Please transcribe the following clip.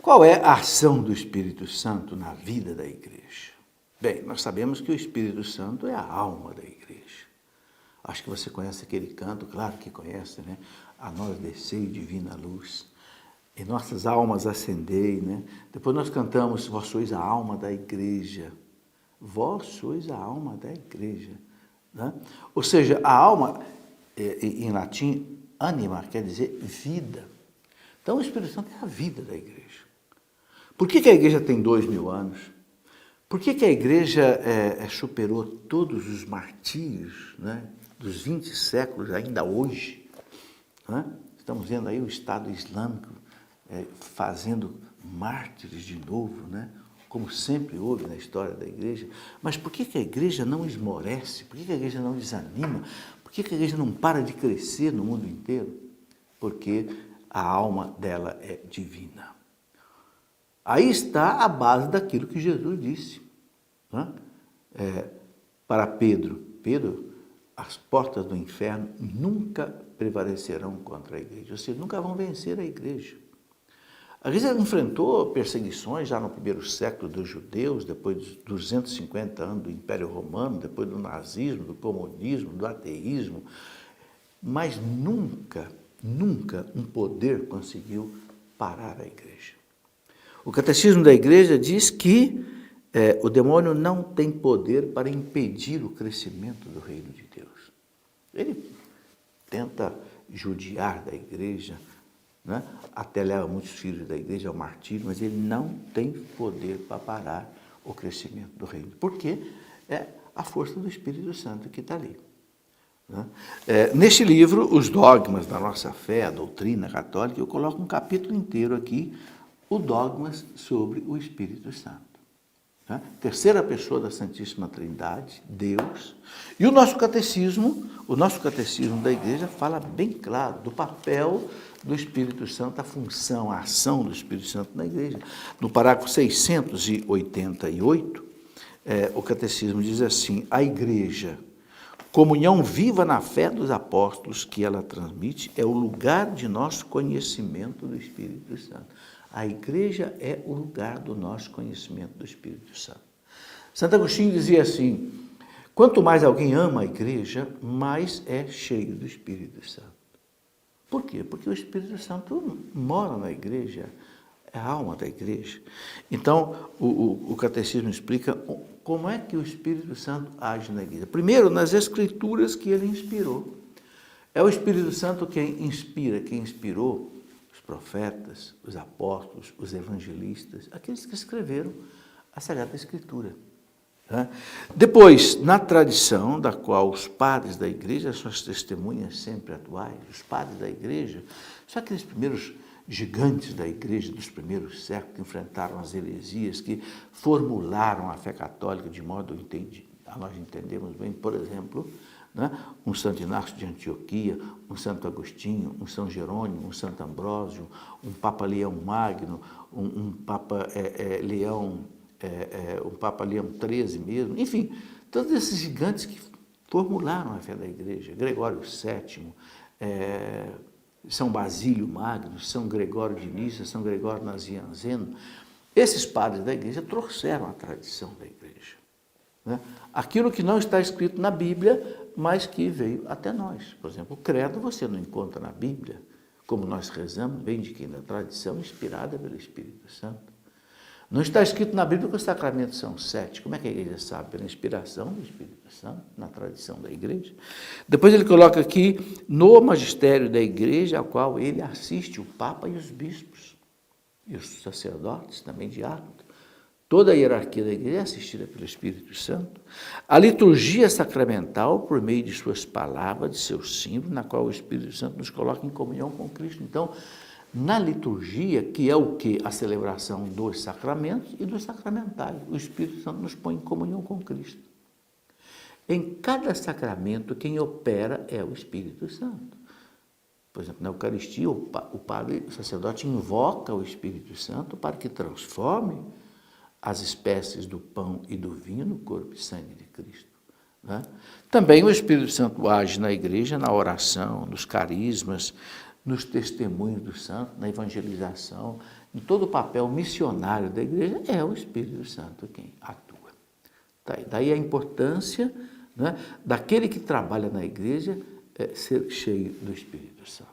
Qual é a ação do Espírito Santo na vida da igreja? Bem, nós sabemos que o Espírito Santo é a alma da igreja. Acho que você conhece aquele canto, claro que conhece, né? A nós descei divina luz, em nossas almas acendei, né? Depois nós cantamos, vós sois a alma da igreja. Vós sois a alma da igreja. Né? Ou seja, a alma, em latim, anima, quer dizer vida. Então o Espírito Santo é a vida da igreja. Por que a igreja tem 2000 anos? Por que a igreja superou todos os martírios, né, dos 20 séculos ainda hoje? Né? Estamos vendo aí o Estado Islâmico fazendo mártires de novo, né? Como sempre houve na história da igreja. Mas por que a igreja não esmorece? Por que a igreja não desanima? Por que a igreja não para de crescer no mundo inteiro? Porque a alma dela é divina. Aí está a base daquilo que Jesus disse, né? Para Pedro. Pedro, as portas do inferno nunca prevalecerão contra a igreja. Ou seja, nunca vão vencer a igreja. A igreja enfrentou perseguições já no primeiro século dos judeus, depois dos 250 anos do Império Romano, depois do nazismo, do comunismo, do ateísmo, mas nunca um poder conseguiu parar a igreja. O catecismo da igreja diz que o demônio não tem poder para impedir o crescimento do reino de Deus. Ele tenta judiar da igreja, né? Até leva muitos filhos da igreja ao martírio, mas ele não tem poder para parar o crescimento do reino. Porque é a força do Espírito Santo que está ali. Né? Neste livro, Os Dogmas da Nossa Fé, a Doutrina Católica, eu coloco um capítulo inteiro aqui, o Dogmas sobre o Espírito Santo. Né? Terceira pessoa da Santíssima Trindade, Deus. E o nosso catecismo da igreja fala bem claro do papel do Espírito Santo, a função, a ação do Espírito Santo na igreja. No parágrafo 688, o catecismo diz assim: a igreja, comunhão viva na fé dos apóstolos que ela transmite, é o lugar de nosso conhecimento do Espírito Santo. A igreja é o lugar do nosso conhecimento do Espírito Santo. Santo Agostinho dizia assim: quanto mais alguém ama a igreja, mais é cheio do Espírito Santo. Por quê? Porque o Espírito Santo mora na igreja, é a alma da igreja. Então, o catecismo explica como é que o Espírito Santo age na igreja. Primeiro, nas escrituras que ele inspirou. É o Espírito Santo quem inspira, quem inspirou os profetas, os apóstolos, os evangelistas, aqueles que escreveram a Sagrada Escritura. Depois, na tradição da qual os padres da igreja, suas testemunhas sempre atuais, os padres da igreja, são aqueles primeiros gigantes da igreja dos primeiros séculos que enfrentaram as heresias, que formularam a fé católica de modo a nós entendemos bem, por exemplo, né, um Santo Inácio de Antioquia, um Santo Agostinho, um São Jerônimo, um Santo Ambrósio, um Papa Leão Magno, um Papa Leão XIII mesmo, enfim, todos esses gigantes que formularam a fé da igreja, Gregório VII, São Basílio Magno, São Gregório de Nissa, São Gregório Nazianzeno, esses padres da igreja trouxeram a tradição da igreja. Né? Aquilo que não está escrito na Bíblia, mas que veio até nós. Por exemplo, o credo você não encontra na Bíblia, como nós rezamos, vem de quem? Da tradição inspirada pelo Espírito Santo. Não está escrito na Bíblia que os sacramentos são 7. Como é que a igreja sabe? Pela inspiração do Espírito Santo, na tradição da igreja. Depois ele coloca aqui, no magistério da igreja, ao qual ele assiste o Papa e os bispos, e os sacerdotes, também diáconos. Toda a hierarquia da igreja é assistida pelo Espírito Santo. A liturgia sacramental, por meio de suas palavras, de seus símbolos, na qual o Espírito Santo nos coloca em comunhão com Cristo. Então, na liturgia, que é o quê? A celebração dos sacramentos e dos sacramentais. O Espírito Santo nos põe em comunhão com Cristo. Em cada sacramento, quem opera é o Espírito Santo. Por exemplo, na Eucaristia, o padre, o sacerdote invoca o Espírito Santo para que transforme as espécies do pão e do vinho no corpo e sangue de Cristo. Né? Também o Espírito Santo age na igreja, na oração, nos carismas, nos testemunhos dos santos, na evangelização, em todo o papel missionário da igreja, é o Espírito Santo quem atua. Daí a importância, né, daquele que trabalha na igreja ser cheio do Espírito Santo.